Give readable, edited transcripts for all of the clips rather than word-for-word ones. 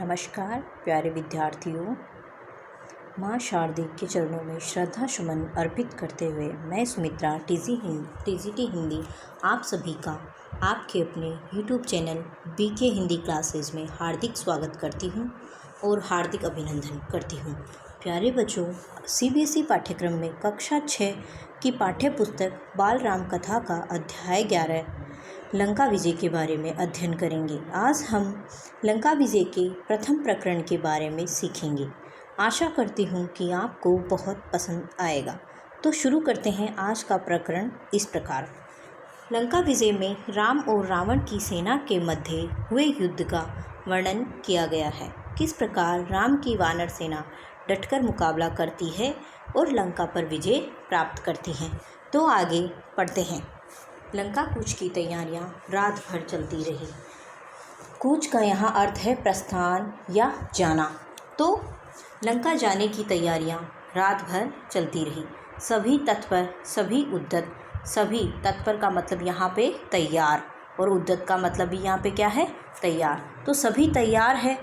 नमस्कार प्यारे विद्यार्थियों, माँ शारदा के चरणों में श्रद्धा सुमन अर्पित करते हुए मैं सुमित्रा टीजीटी हिंदी आप सभी का आपके अपने YouTube channel BK Hindi classes में हार्दिक स्वागत करती हूँ और हार्दिक अभिनंदन करती हूँ। प्यारे बच्चों, सीबीएसई पाठ्यक्रम में कक्षा 6 की पाठ्य पुस्तक बाल राम कथा का अध्याय 11 लंका विजय के बारे में अध्ययन करेंगे। आज हम लंका विजय के प्रथम प्रकरण के बारे में सीखेंगे। आशा करती हूँ कि आपको बहुत पसंद आएगा। तो शुरू करते हैं आज का प्रकरण इस प्रकार। लंका विजय में राम और रावण की सेना के मध्य हुए युद्ध का वर्णन किया गया है। किस प्रकार राम की वानर सेना डटकर मुकाबला करती है और लंका पर विजय प्राप्त करती है। तो आगे पढ़ते हैं। लंका कूच की तैयारियां रात भर चलती रही। कूच का यहाँ अर्थ है प्रस्थान या जाना। तो लंका जाने की तैयारियां रात भर चलती रही। सभी तत्पर, सभी उद्यत, सभी तत्पर का मतलब यहाँ पे तैयार और उद्यत का मतलब भी यहाँ पे क्या है, तैयार। तो सभी तैयार है।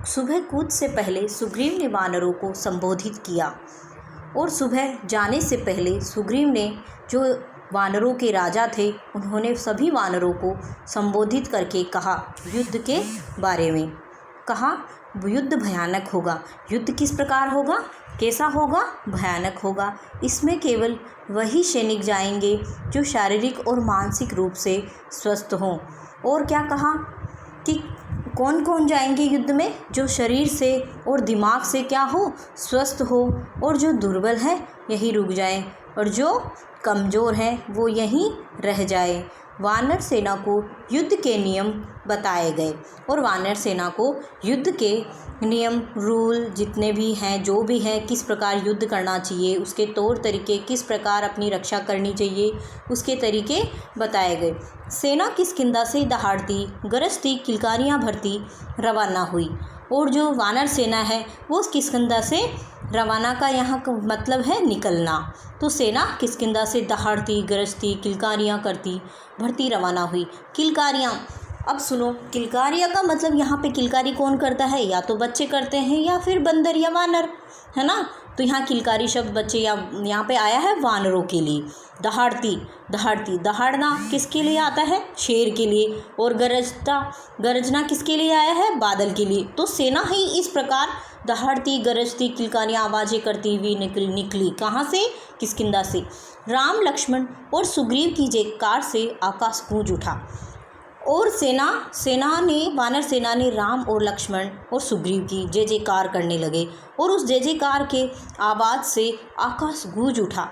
सुबह कूच से पहले सुग्रीव ने वानरों को संबोधित किया और सुबह जाने से पहले सुग्रीव ने जो वानरों के राजा थे उन्होंने सभी वानरों को संबोधित करके कहा युद्ध के बारे में। कहा युद्ध भयानक होगा। युद्ध किस प्रकार होगा, कैसा होगा, भयानक होगा। इसमें केवल वही सैनिक जाएंगे जो शारीरिक और मानसिक रूप से स्वस्थ हों। और क्या कहा कि कौन कौन जाएंगे युद्ध में, जो शरीर से और दिमाग से क्या हो, स्वस्थ हो, और जो दुर्बल है यही रुक जाए और जो कमज़ोर है वो यहीं रह जाए। वानर सेना को युद्ध के नियम बताए गए और वानर सेना को युद्ध के नियम, रूल जितने भी हैं, जो भी हैं, किस प्रकार युद्ध करना चाहिए, उसके तौर तरीके, किस प्रकार अपनी रक्षा करनी चाहिए, उसके तरीके बताए गए। सेना किष्किंधा से दहाड़ती, गरजती, किलकारियाँ भरती रवाना हुई। और जो वानर सेना है वो किष्किंधा से रवाना का यहाँ का मतलब है निकलना। तो सेना किष्किंधा से दहाड़ती, गरजती, किलकारियाँ करती, भरती रवाना हुई। किलकारियाँ, अब सुनो, किलकारियाँ का मतलब यहाँ पे किलकारी कौन करता है, या तो बच्चे करते हैं या फिर बंदर या वानर, है ना। तो यहाँ किलकारी शब्द बच्चे या यहाँ पे आया है वानरों के लिए। दहाड़ती, दहाड़ती, दहाड़ना किसके लिए आता है, शेर के लिए। और गरजता, गरजना किसके लिए आया है, बादल के लिए। तो सेना ही इस प्रकार दहाड़ती, गरजती, किलकारियाँ आवाज़ें करती हुई निकली। कहाँ से, किष्किंधा से। राम, लक्ष्मण और सुग्रीव की जयकार से आकाश गूंज उठा। और वानर सेना ने राम और लक्ष्मण और सुग्रीव की जय जयकार करने लगे और उस जय जयकार के आवाज़ से आकाश गूंज उठा।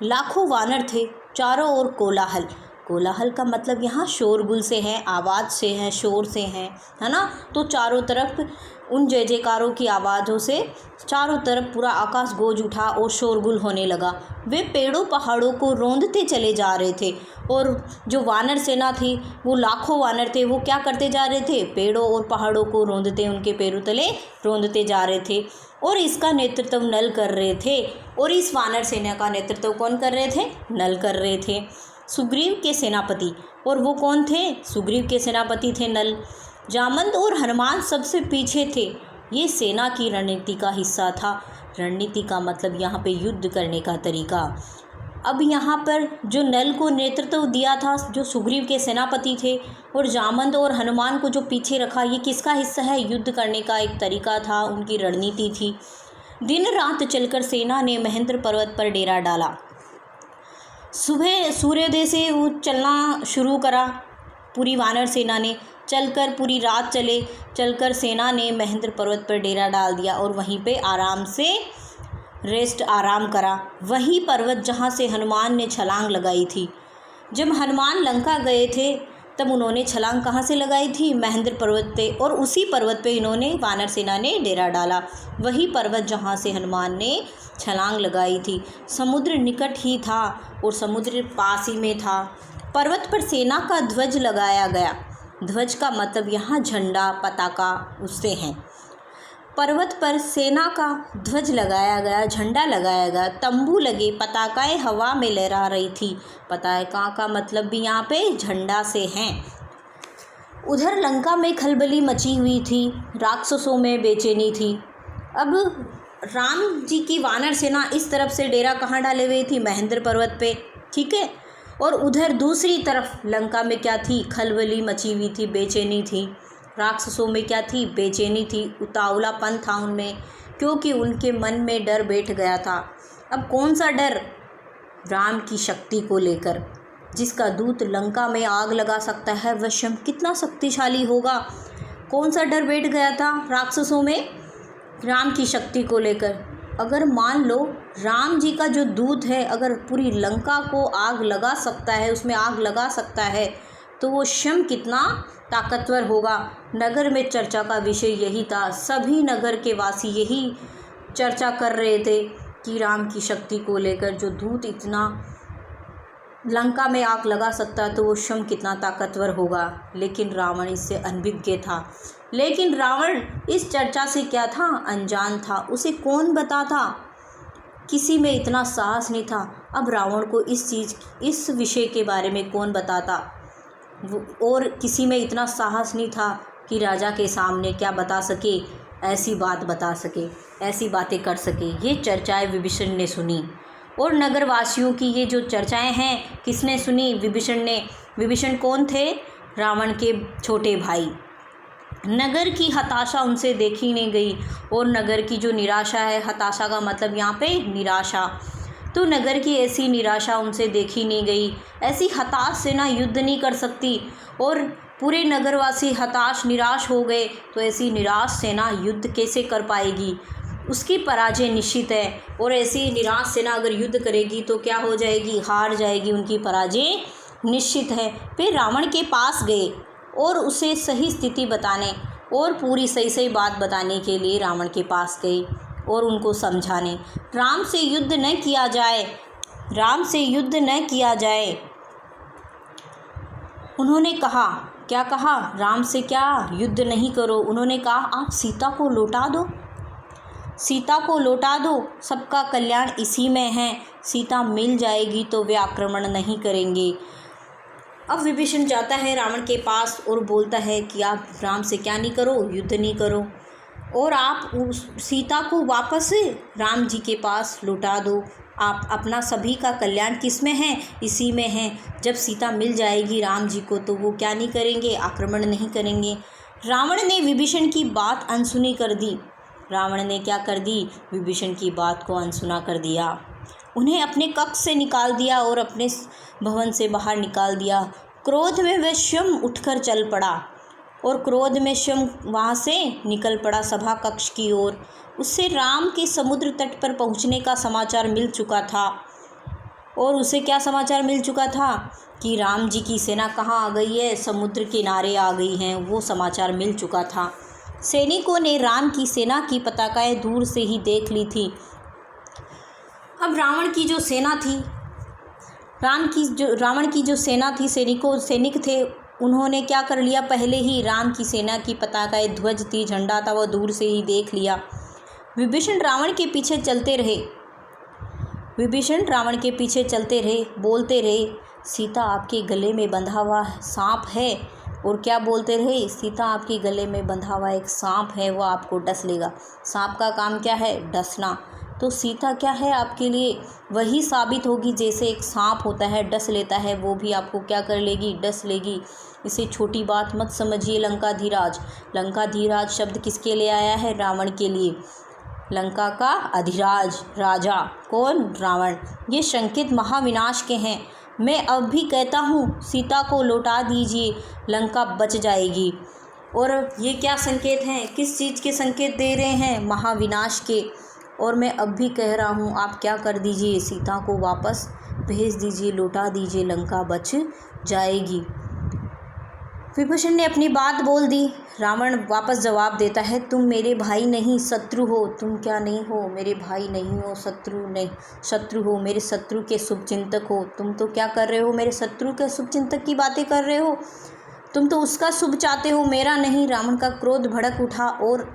लाखों वानर थे, चारों ओर कोलाहल। कोलाहल का मतलब यहाँ शोरगुल से है, आवाज़ से है, शोर से है ना। तो चारों तरफ उन जय जयकारों की आवाज़ों से चारों तरफ पूरा आकाश गूंज उठा और शोरगुल होने लगा। वे पेड़ों पहाड़ों को रौंदते चले जा रहे थे। और जो वानर सेना थी वो लाखों वानर थे, वो क्या करते जा रहे थे, पेड़ों और पहाड़ों को रौंदते, उनके पैरों तले रौंदते जा रहे थे। और इसका नेतृत्व नल कर रहे थे। और इस वानर सेना का नेतृत्व कौन कर रहे थे, नल कर रहे थे, सुग्रीव के सेनापति। और वो कौन थे, सुग्रीव के सेनापति थे नल। जामवंत और हनुमान सबसे पीछे थे। ये सेना की रणनीति का हिस्सा था। रणनीति का मतलब यहाँ पे युद्ध करने का तरीका। अब यहाँ पर जो नल को नेतृत्व दिया था, जो सुग्रीव के सेनापति थे, और जामवंत और हनुमान को जो पीछे रखा, ये किसका हिस्सा है, युद्ध करने का एक तरीका था, उनकी रणनीति थी। दिन रात चलकर सेना ने महेंद्र पर्वत पर डेरा डाला। सुबह सूर्योदय से वो चलना शुरू करा। पूरी वानर सेना ने चलकर, पूरी रात चलकर सेना ने महेंद्र पर्वत पर डेरा डाल दिया और वहीं पे आराम से आराम करा। वही पर्वत जहाँ से हनुमान ने छलांग लगाई थी। जब हनुमान लंका गए थे तब उन्होंने छलांग कहाँ से लगाई थी, महेंद्र पर्वत पे। और उसी पर्वत पे इन्होंने, वानर सेना ने डेरा डाला। वही पर्वत जहाँ से हनुमान ने छलांग लगाई थी। समुद्र निकट ही था और समुद्र पास ही में था। पर्वत पर सेना का ध्वज लगाया गया। ध्वज का मतलब यहाँ झंडा, पताका, उससे हैं। पर्वत पर सेना का ध्वज लगाया गया, झंडा लगाया गया, तंबू लगे, पताकाएं हवा में लहरा रही थी। पताका का मतलब भी यहाँ पे झंडा से हैं। उधर लंका में खलबली मची हुई थी, राक्षसों में बेचैनी थी। अब राम जी की वानर सेना इस तरफ से डेरा कहाँ डाले हुए थी, महेंद्र पर्वत पे, ठीक है। और उधर दूसरी तरफ लंका में क्या थी, खलबली मची हुई थी, बेचैनी थी। राक्षसों में क्या थी, बेचैनी थी, उतावलापन था उनमें, क्योंकि उनके मन में डर बैठ गया था। अब कौन सा डर, राम की शक्ति को लेकर। जिसका दूत लंका में आग लगा सकता है वह स्वयं कितना शक्तिशाली होगा। कौन सा डर बैठ गया था राक्षसों में, राम की शक्ति को लेकर। अगर मान लो राम जी का जो दूत है अगर पूरी लंका को आग लगा सकता है, उसमें आग लगा सकता है, तो वो स्वयं कितना ताकतवर होगा। नगर में चर्चा का विषय यही था, सभी नगर के वासी यही चर्चा कर रहे थे कि राम की शक्ति को लेकर, जो दूत इतना लंका में आग लगा सकता है तो वो स्वयं कितना ताकतवर होगा। लेकिन रावण इससे अनभिज्ञ था। लेकिन रावण इस चर्चा से क्या था, अनजान था। उसे कौन बताता, किसी में इतना साहस नहीं था। अब रावण को इस विषय के बारे में कौन बताता, और किसी में इतना साहस नहीं था कि राजा के सामने क्या बता सके, ऐसी बात बता सके, ऐसी बातें कर सके। ये चर्चाएं विभीषण ने सुनी, और नगरवासियों की ये जो चर्चाएं हैं किसने सुनी, विभीषण ने। विभीषण कौन थे, रावण के छोटे भाई। नगर की हताशा उनसे देखी नहीं गई, और नगर की जो निराशा है, हताशा का मतलब यहाँ पे निराशा, तो नगर की ऐसी निराशा उनसे देखी नहीं गई। ऐसी हताश सेना युद्ध नहीं कर सकती, और पूरे नगरवासी हताश निराश हो गए, तो ऐसी निराश सेना युद्ध कैसे कर पाएगी, उसकी पराजय निश्चित है। और ऐसी निराश सेना अगर युद्ध करेगी तो क्या हो जाएगी, हार जाएगी, उनकी पराजय निश्चित है। फिर रावण के पास गए और उसे सही स्थिति बताने और पूरी सही बात बताने के लिए रावण के पास गए और उनको समझाने, राम से युद्ध न किया जाए, राम से युद्ध न किया जाए। उन्होंने कहा, क्या कहा, राम से क्या युद्ध नहीं करो। उन्होंने कहा आप सीता को लौटा दो, सीता को लौटा दो, सबका कल्याण इसी में है। सीता मिल जाएगी तो वे आक्रमण नहीं करेंगे। अब विभीषण जाता है रावण के पास और बोलता है कि आप राम से क्या नहीं करो, युद्ध नहीं करो, और आप उस सीता को वापस राम जी के पास लौटा दो। आप अपना सभी का कल्याण किस में है, इसी में है। जब सीता मिल जाएगी राम जी को तो वो क्या नहीं करेंगे, आक्रमण नहीं करेंगे। रावण ने विभीषण की बात अनसुनी कर दी। रावण ने क्या कर दी, विभीषण की बात को अनसुना कर दिया। उन्हें अपने कक्ष से निकाल दिया और अपने भवन से बाहर निकाल दिया। क्रोध में वह स्वयं उठकर चल पड़ा, और क्रोध में स्वयं वहाँ से निकल पड़ा सभा कक्ष की ओर। उससे राम के समुद्र तट पर पहुँचने का समाचार मिल चुका था। और उसे क्या समाचार मिल चुका था कि राम जी की सेना कहाँ आ गई है, समुद्र किनारे आ गई हैं, वो समाचार मिल चुका था। सैनिकों ने राम की सेना की पताकाएं दूर से ही देख ली थी। अब रावण की जो सेना थी, रावण की जो सेना थी, सैनिक थे, उन्होंने क्या कर लिया, पहले ही राम की सेना की पताकाएं, ध्वज थी, झंडा था, वो दूर से ही देख लिया। विभीषण रावण के पीछे चलते रहे, विभीषण रावण के पीछे चलते रहे, बोलते रहे सीता आपके गले में बंधा हुआ सांप है। और क्या बोलते रहे, सीता आपके गले में बंधा हुआ एक सांप है, वो आपको डस लेगा। सांप का काम क्या है, डसना। तो सीता क्या है आपके लिए, वही साबित होगी जैसे एक सांप होता है, डस लेता है, वो भी आपको क्या कर लेगी, डस लेगी। इसे छोटी बात मत समझिए। लंकाधीराज, लंकाधीराज शब्द किसके लिए आया है, रावण के लिए। लंका का अधिराज राजा कौन, रावण। ये संकेत महाविनाश के हैं। मैं अब भी कहता हूँ सीता को लौटा दीजिए, लंका बच जाएगी। और ये क्या संकेत हैं, किस चीज़ के संकेत दे रहे हैं, महाविनाश के। और मैं अब भी कह रहा हूँ आप क्या कर दीजिए, सीता को वापस भेज दीजिए, लौटा दीजिए, लंका बच जाएगी। विभीषण ने अपनी बात बोल दी। रावण वापस जवाब देता है, तुम मेरे भाई नहीं शत्रु हो। तुम क्या नहीं हो, मेरे भाई नहीं हो, शत्रु हो, मेरे शत्रु के शुभचिंतक हो। तुम तो क्या कर रहे हो, मेरे शत्रु के शुभचिंतक की बातें कर रहे हो। तुम तो उसका शुभ चाहते हो, मेरा नहीं। रावण का क्रोध भड़क उठा, और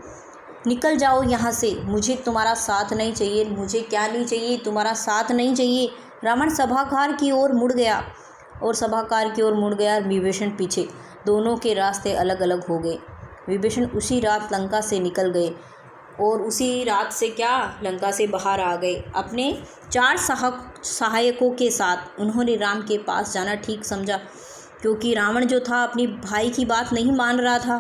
निकल जाओ यहाँ से, मुझे तुम्हारा साथ नहीं चाहिए। मुझे क्या नहीं चाहिए, तुम्हारा साथ नहीं चाहिए। रावण सभागार की ओर मुड़ गया, और सभागार की ओर मुड़ गया विभीषण पीछे। दोनों के रास्ते अलग अलग हो गए। विभीषण उसी रात लंका से निकल गए और उसी रात से क्या लंका से बाहर आ गए। अपने 4 सहायकों के साथ उन्होंने राम के पास जाना ठीक समझा, क्योंकि रावण जो था अपनी भाई की बात नहीं मान रहा था।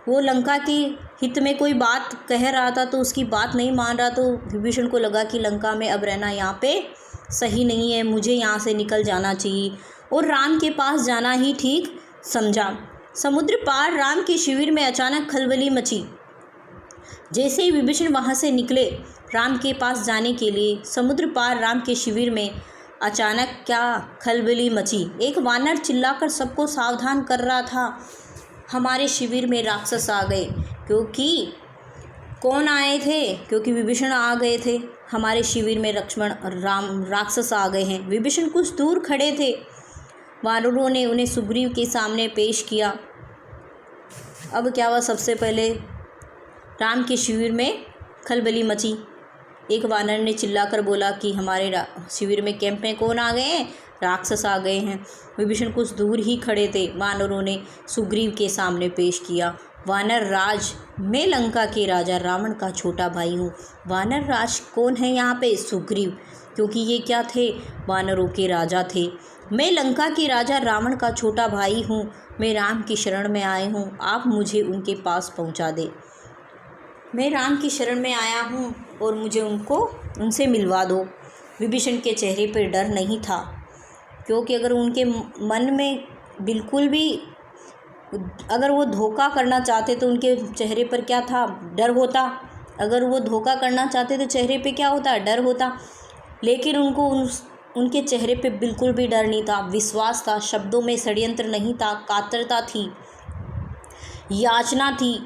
वो लंका के हित में कोई बात कह रहा था तो उसकी बात नहीं मान रहा। तो विभीषण को लगा कि लंका में अब रहना यहाँ पे सही नहीं है, मुझे यहाँ से निकल जाना चाहिए और राम के पास जाना ही ठीक समझा। समुद्र पार राम के शिविर में अचानक खलबली मची। जैसे ही विभीषण वहाँ से निकले राम के पास जाने के लिए, समुद्र पार राम के शिविर में अचानक क्या खलबली मची। एक वानर चिल्लाकर सबको सावधान कर रहा था, हमारे शिविर में राक्षस आ गए। क्योंकि कौन आए थे? क्योंकि विभीषण आ गए थे। हमारे शिविर में लक्ष्मण और राम राक्षस आ गए हैं। विभीषण कुछ दूर खड़े थे। वानरों ने उन्हें सुग्रीव के सामने पेश किया। अब क्या हुआ? सबसे पहले राम के शिविर में खलबली मची। एक वानर ने चिल्लाकर बोला कि हमारे शिविर में कैंप में कौन आ गए हैं? राक्षस आ गए हैं। विभीषण कुछ दूर ही खड़े थे। वानरों ने सुग्रीव के सामने पेश किया। वानर राज, मैं लंका के राजा रावण का छोटा भाई हूँ। वानर राज कौन है यहाँ पे? सुग्रीव, क्योंकि ये क्या थे? वानरों के राजा थे। मैं लंका के राजा रावण का छोटा भाई हूँ। मैं राम की शरण में आए हूँ, आप मुझे उनके पास पहुँचा दे। मैं राम की शरण में आया हूँ और मुझे उनसे मिलवा दो। विभीषण के चेहरे पर डर नहीं था, क्योंकि अगर उनके मन में बिल्कुल भी अगर वो धोखा करना चाहते तो उनके चेहरे पर क्या था? डर होता। अगर वो धोखा करना चाहते तो चेहरे पे क्या होता? डर होता। लेकिन उनके चेहरे पे बिल्कुल भी डर नहीं था, विश्वास था। शब्दों में षड्यंत्र नहीं था, कातरता थी, याचना थी,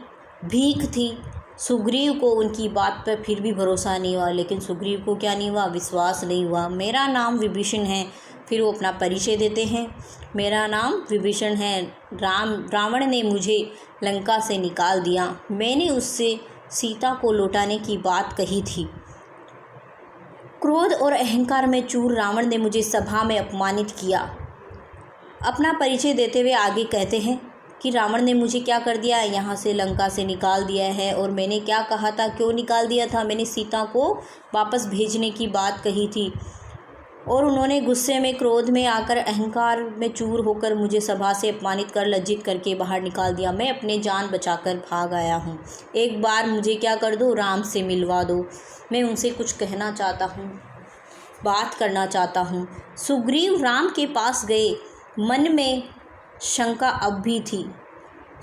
भीख थी। सुग्रीव को उनकी बात पर फिर भी भरोसा नहीं हुआ। लेकिन सुग्रीव को क्या नहीं हुआ? विश्वास नहीं हुआ। मेरा नाम विभीषण है। फिर वो अपना परिचय देते हैं, मेरा नाम विभीषण है। रावण ने मुझे लंका से निकाल दिया। मैंने उससे सीता को लौटाने की बात कही थी। क्रोध और अहंकार में चूर रावण ने मुझे सभा में अपमानित किया। अपना परिचय देते हुए आगे कहते हैं कि रावण ने मुझे क्या कर दिया? यहाँ से लंका से निकाल दिया है। और मैंने क्या कहा था? क्यों निकाल दिया था? मैंने सीता को वापस भेजने की बात कही थी और उन्होंने गुस्से में, क्रोध में आकर, अहंकार में चूर होकर मुझे सभा से अपमानित कर, लज्जित करके बाहर निकाल दिया। मैं अपने जान बचाकर भाग आया हूँ। एक बार मुझे क्या कर दो? राम से मिलवा दो। मैं उनसे कुछ कहना चाहता हूँ, बात करना चाहता हूँ। सुग्रीव राम के पास गए। मन में शंका अब भी थी।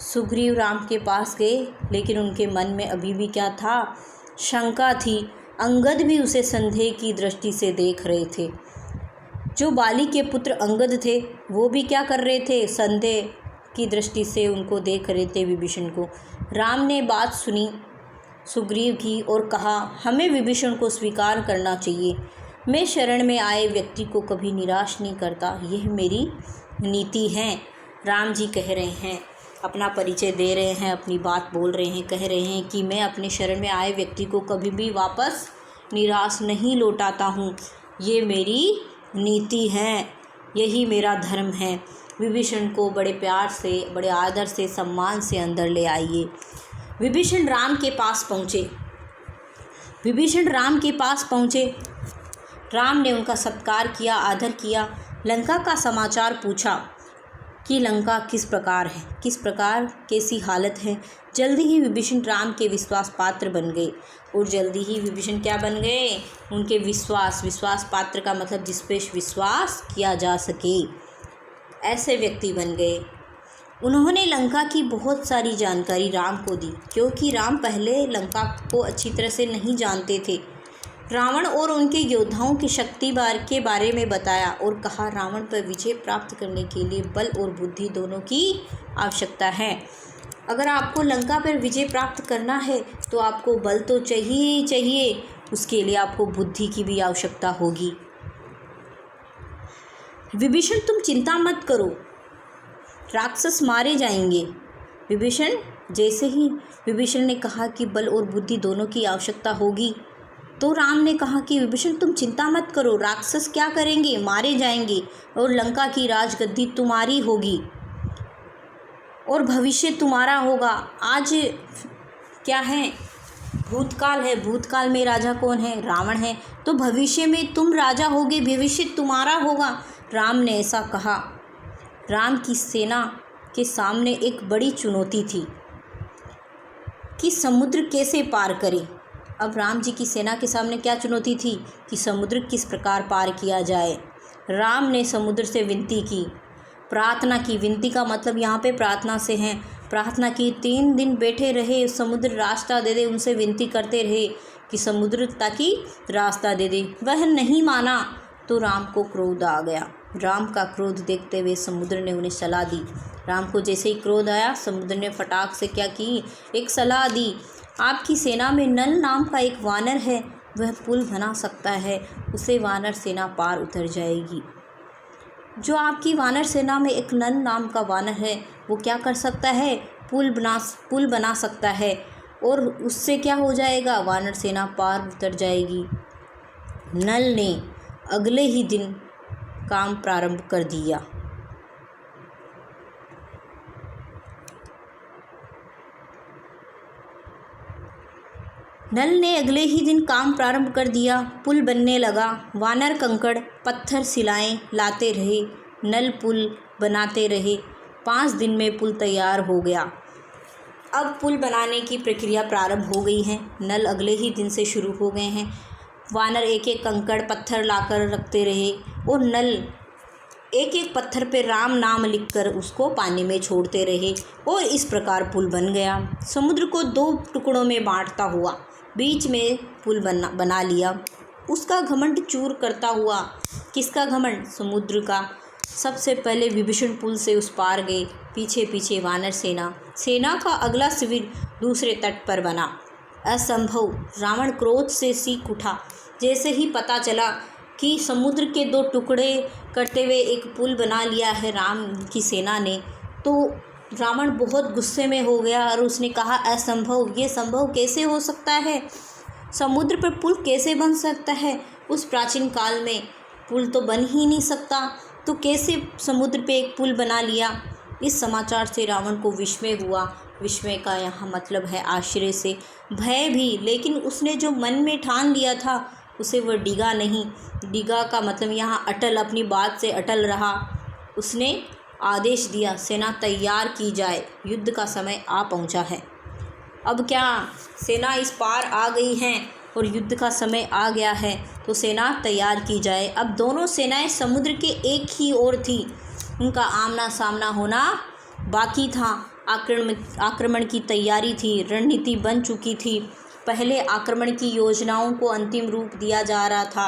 सुग्रीव राम के पास गए, लेकिन उनके मन में अभी भी क्या था? शंका थी। अंगद भी उसे संदेह की दृष्टि से देख रहे थे। जो बाली के पुत्र अंगद थे वो भी क्या कर रहे थे? संदेह की दृष्टि से उनको देख रहे थे, विभीषण को। राम ने बात सुनी सुग्रीव की और कहा, हमें विभीषण को स्वीकार करना चाहिए। मैं शरण में आए व्यक्ति को कभी निराश नहीं करता, यह मेरी नीति है। राम जी कह रहे हैं, अपना परिचय दे रहे हैं, अपनी बात बोल रहे हैं, कह रहे हैं कि मैं अपने शरण में आए व्यक्ति को कभी भी वापस निराश नहीं लौटाता हूँ। ये मेरी नीति है, यही मेरा धर्म है। विभीषण को बड़े प्यार से, बड़े आदर से, सम्मान से अंदर ले आइए। विभीषण राम के पास पहुँचे। राम ने उनका सत्कार किया, आदर किया। लंका का समाचार पूछा कि लंका किस प्रकार कैसी हालत है। जल्दी ही विभीषण राम के विश्वास पात्र बन गए। और जल्दी ही विभीषण क्या बन गए? उनके विश्वास पात्र का मतलब जिस पे विश्वास किया जा सके, ऐसे व्यक्ति बन गए। उन्होंने लंका की बहुत सारी जानकारी राम को दी, क्योंकि राम पहले लंका को अच्छी तरह से नहीं जानते थे। रावण और उनके योद्धाओं की शक्ति के बारे में बताया और कहा, रावण पर विजय प्राप्त करने के लिए बल और बुद्धि दोनों की आवश्यकता है। अगर आपको लंका पर विजय प्राप्त करना है तो आपको बल तो चाहिए ही चाहिए, उसके लिए आपको बुद्धि की भी आवश्यकता होगी। विभीषण, तुम चिंता मत करो, राक्षस मारे जाएंगे। जैसे ही विभीषण ने कहा कि बल और बुद्धि दोनों की आवश्यकता होगी, तो राम ने कहा कि विभीषण तुम चिंता मत करो, राक्षस क्या करेंगे? मारे जाएंगे और लंका की राजगद्दी तुम्हारी होगी। और भविष्य तुम्हारा होगा। आज क्या है, भूतकाल है, भूतकाल में राजा कौन है, रावण है, तो भविष्य में तुम राजा होगे, भविष्य तुम्हारा होगा। राम ने ऐसा कहा। राम की सेना के सामने एक बड़ी चुनौती थी कि समुद्र कैसे पार करें। अब राम जी की सेना के सामने क्या चुनौती थी कि समुद्र किस प्रकार पार किया जाए। राम ने समुद्र से विनती की, प्रार्थना की। विनती का मतलब यहाँ पे प्रार्थना से है। प्रार्थना की, 3 दिन बैठे रहे, समुद्र रास्ता दे दे, उनसे विनती करते रहे कि समुद्र ताकि रास्ता दे दे। वह नहीं माना तो राम को क्रोध आ गया। राम का क्रोध देखते हुए समुद्र ने उन्हें सलाह दी। राम को जैसे ही क्रोध आया, समुद्र ने फटाक से क्या की, एक सलाह दी। आपकी सेना में नल नाम का एक वानर है, वह पुल बना सकता है, उसे वानर सेना पार उतर जाएगी। जो आपकी वानर सेना में एक नल नाम का वानर है, वो क्या कर सकता है, पुल बना सकता है, और उससे क्या हो जाएगा, वानर सेना पार उतर जाएगी। नल ने अगले ही दिन काम प्रारंभ कर दिया। नल ने अगले ही दिन काम प्रारंभ कर दिया। पुल बनने लगा। वानर कंकड़ पत्थर शिलाएं लाते रहे, नल पुल बनाते रहे। 5 दिन में पुल तैयार हो गया। अब पुल बनाने की प्रक्रिया प्रारंभ हो गई है। नल अगले ही दिन से शुरू हो गए हैं। वानर एक एक कंकड़ पत्थर लाकर रखते रहे और नल एक एक पत्थर पे राम नाम लिखकर उसको पानी में छोड़ते रहे, और इस प्रकार पुल बन गया। समुद्र को 2 टुकड़ों में बांटता हुआ बीच में पुल बना लिया। उसका घमंड चूर करता हुआ, किसका घमंड, समुद्र का। सबसे पहले विभीषण पुल से उस पार गए, पीछे पीछे वानर सेना का अगला शिविर दूसरे तट पर बना। असंभव, रावण क्रोध से सीख उठा। जैसे ही पता चला कि समुद्र के 2 टुकड़े करते हुए एक पुल बना लिया है राम की सेना ने, तो रावण बहुत गुस्से में हो गया और उसने कहा, असंभव, ये संभव कैसे हो सकता है, समुद्र पर पुल कैसे बन सकता है। उस प्राचीन काल में पुल तो बन ही नहीं सकता, तो कैसे समुद्र पे एक पुल बना लिया। इस समाचार से रावण को विस्मय हुआ। विस्मय का यहाँ मतलब है आश्चर्य से, भय भी। लेकिन उसने जो मन में ठान लिया था उसे वह डिगा नहीं। डिगा का मतलब यहाँ अटल, अपनी बात से अटल रहा। उसने आदेश दिया, सेना तैयार की जाए, युद्ध का समय आ पहुँचा है। अब क्या, सेना इस पार आ गई हैं और युद्ध का समय आ गया है, तो सेना तैयार की जाए। अब दोनों सेनाएं समुद्र के एक ही ओर थी, उनका आमना सामना होना बाकी था। आक्रमण की तैयारी थी, रणनीति बन चुकी थी। पहले आक्रमण की योजनाओं को अंतिम रूप दिया जा रहा था।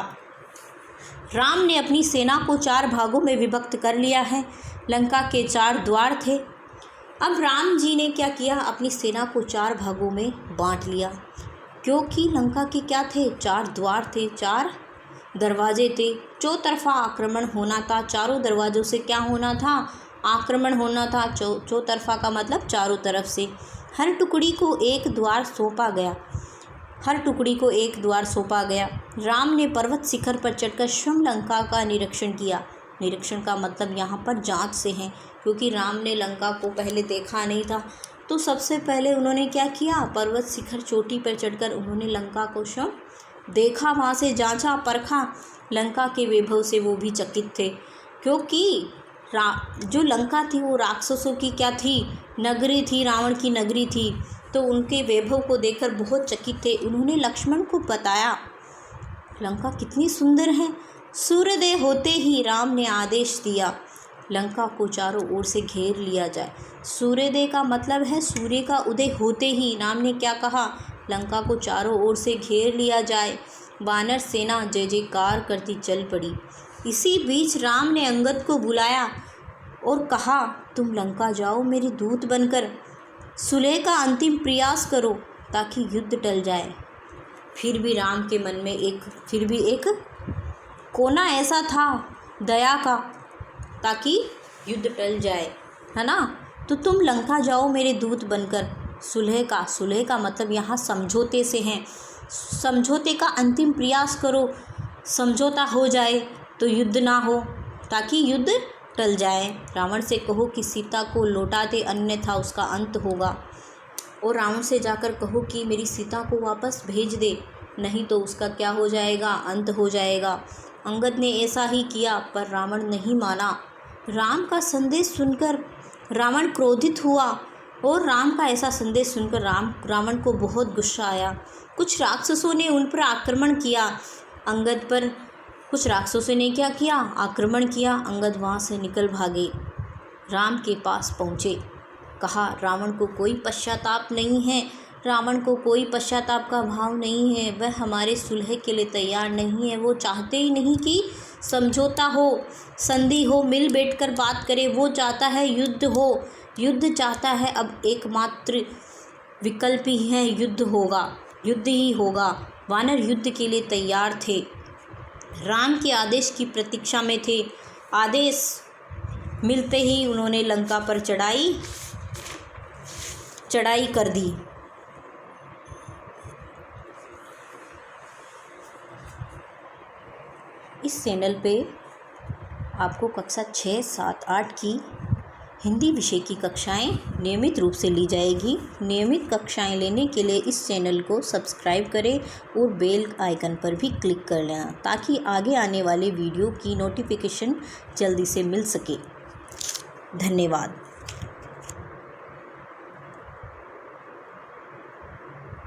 राम ने अपनी सेना को 4 भागों में विभक्त कर लिया है। लंका के 4 द्वार थे। अब राम जी ने क्या किया, अपनी सेना को 4 भागों में बांट लिया, क्योंकि लंका के क्या थे, 4 द्वार थे, 4 दरवाजे थे। चौतरफा आक्रमण होना था। चारों दरवाज़ों से क्या होना था, आक्रमण होना था। चौतरफा का मतलब चारों तरफ से। हर टुकड़ी को एक द्वार सौंपा गया। राम ने पर्वत शिखर पर चढ़कर स्वयं लंका का निरीक्षण किया। निरीक्षण का मतलब यहाँ पर जांच से है, क्योंकि राम ने लंका को पहले देखा नहीं था। तो सबसे पहले उन्होंने क्या किया, पर्वत शिखर चोटी पर चढ़कर उन्होंने लंका को स्वयं देखा, वहाँ से जांचा परखा। लंका के वैभव से वो भी चकित थे, क्योंकि जो लंका थी वो राक्षसों की क्या थी, नगरी थी, रावण की नगरी थी। तो उनके वैभव को देखकर बहुत चकित थे। उन्होंने लक्ष्मण को बताया, लंका कितनी सुंदर है। सूर्योदय होते ही राम ने आदेश दिया, लंका को चारों ओर से घेर लिया जाए। सूर्योदय का मतलब है सूर्य का उदय होते ही राम ने क्या कहा, लंका को चारों ओर से घेर लिया जाए। वानर सेना जय जयकार करती चल पड़ी। इसी बीच राम ने अंगद को बुलाया और कहा, तुम लंका जाओ मेरे दूत बनकर, सुलह का अंतिम प्रयास करो ताकि युद्ध टल जाए। फिर भी राम के मन में एक कोना ऐसा था दया का, ताकि युद्ध टल जाए, है ना। तो तुम लंका जाओ मेरे दूत बनकर, सुलह का मतलब यहाँ समझौते से हैं। समझौते का अंतिम प्रयास करो, समझौता हो जाए तो युद्ध ना हो, ताकि युद्ध टल जाए। रावण से कहो कि सीता को लौटा दे, अन्यथा उसका अंत होगा। और रावण से जाकर कहो कि मेरी सीता को वापस भेज दे, नहीं तो उसका क्या हो जाएगा, अंत हो जाएगा। अंगद ने ऐसा ही किया, पर रावण नहीं माना। राम का संदेश सुनकर रावण क्रोधित हुआ और राम का ऐसा संदेश सुनकर रावण को बहुत गुस्सा आया। कुछ राक्षसों ने उन पर आक्रमण किया। अंगद पर कुछ राक्षसों ने क्या किया, आक्रमण किया। अंगद वहाँ से निकल भागे, राम के पास पहुँचे। कहा, रावण को कोई पश्चाताप नहीं है, रावण को कोई पश्चाताप का भाव नहीं है। वह हमारे सुलह के लिए तैयार नहीं है। वो चाहते ही नहीं कि समझौता हो, संधि हो, मिल बैठकर बात करे। वो चाहता है युद्ध हो, युद्ध चाहता है। अब एकमात्र विकल्प ही है, युद्ध होगा, युद्ध ही होगा। वानर युद्ध के लिए तैयार थे, राम के आदेश की प्रतीक्षा में थे। आदेश मिलते ही उन्होंने लंका पर चढ़ाई कर दी। इस चैनल पे आपको कक्षा 6, 7, 8 की हिंदी विषय की कक्षाएं नियमित रूप से ली जाएगी। नियमित कक्षाएं लेने के लिए इस चैनल को सब्सक्राइब करें और बेल आइकन पर भी क्लिक कर लेना, ताकि आगे आने वाले वीडियो की नोटिफिकेशन जल्दी से मिल सके। धन्यवाद।